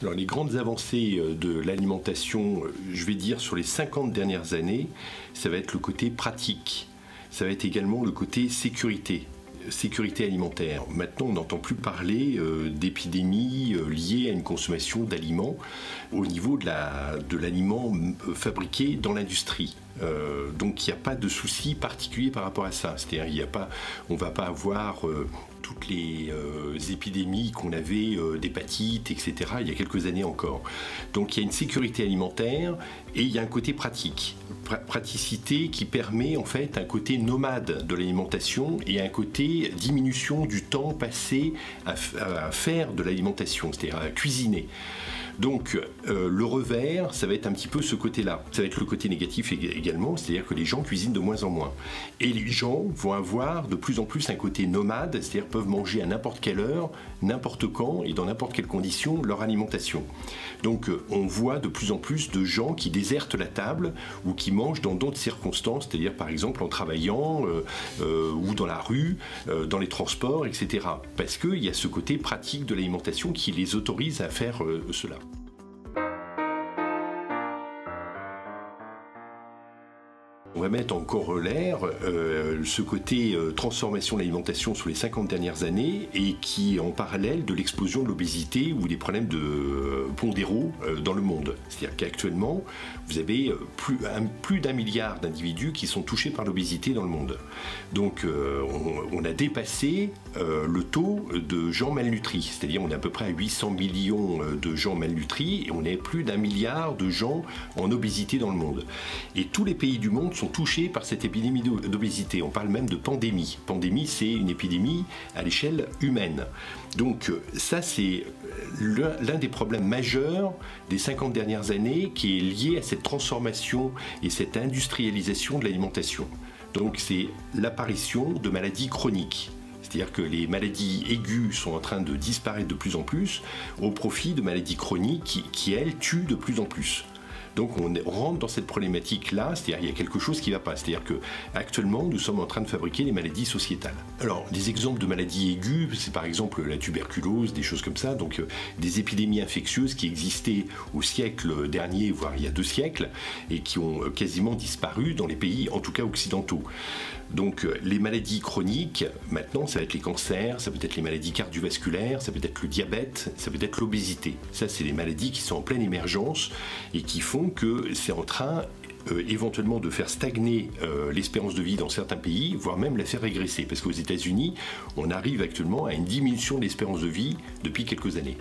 Alors, les grandes avancées de l'alimentation, je vais dire sur les 50 dernières années, ça va être le côté pratique. Ça va être également le côté sécurité alimentaire. Maintenant, on n'entend plus parler d'épidémies liées à une consommation d'aliments au niveau de l'aliment fabriqué dans l'industrie. Donc, il n'y a pas de souci particulier par rapport à ça. C'est-à-dire, on ne va pas avoir toutes les épidémies qu'on avait d'hépatite, etc., il y a quelques années encore. Donc, il y a une sécurité alimentaire et il y a un côté pratique. Praticité qui permet en fait un côté nomade de l'alimentation et un côté diminution du temps passé à faire de l'alimentation, c'est-à-dire à cuisiner. Donc le revers, ça va être un petit peu ce côté-là. Ça va être le côté négatif également, c'est-à-dire que les gens cuisinent de moins en moins. Et les gens vont avoir de plus en plus un côté nomade, c'est-à-dire peuvent manger à n'importe quelle heure, n'importe quand et dans n'importe quelle condition leur alimentation. Donc on voit de plus en plus de gens qui désertent la table ou qui mangent dans d'autres circonstances, c'est-à-dire par exemple en travaillant ou dans la rue, dans les transports, etc. Parce qu'il y a ce côté pratique de l'alimentation qui les autorise à faire cela. On va mettre en corollaire ce côté transformation de l'alimentation sur les 50 dernières années et qui est en parallèle de l'explosion de l'obésité ou des problèmes pondéraux dans le monde. C'est-à-dire qu'actuellement, vous avez plus d'1 milliard d'individus qui sont touchés par l'obésité dans le monde. Donc on a dépassé le taux de gens malnutris. C'est-à-dire on est à peu près à 800 millions de gens malnutris et on est plus d'1 milliard de gens en obésité dans le monde. Et tous les pays du monde sont touchés par cette épidémie d'obésité. On parle même de pandémie. Pandémie, c'est une épidémie à l'échelle humaine. Donc ça, c'est l'un des problèmes majeurs des 50 dernières années qui est lié à cette transformation et cette industrialisation de l'alimentation. Donc c'est l'apparition de maladies chroniques. C'est-à-dire que les maladies aiguës sont en train de disparaître de plus en plus au profit de maladies chroniques qui elles, tuent de plus en plus. Donc on rentre dans cette problématique-là, c'est-à-dire qu'il y a quelque chose qui ne va pas. C'est-à-dire qu'actuellement, nous sommes en train de fabriquer des maladies sociétales. Alors, des exemples de maladies aiguës, c'est par exemple la tuberculose, des choses comme ça, donc des épidémies infectieuses qui existaient au siècle dernier, voire il y a 2 siècles, et qui ont quasiment disparu dans les pays, en tout cas occidentaux. Donc les maladies chroniques, maintenant, ça va être les cancers, ça peut être les maladies cardiovasculaires, ça peut être le diabète, ça peut être l'obésité. Ça, c'est des maladies qui sont en pleine émergence et qui font que c'est en train éventuellement de faire stagner l'espérance de vie dans certains pays, voire même la faire régresser. Parce qu'aux États-Unis, on arrive actuellement à une diminution de l'espérance de vie depuis quelques années.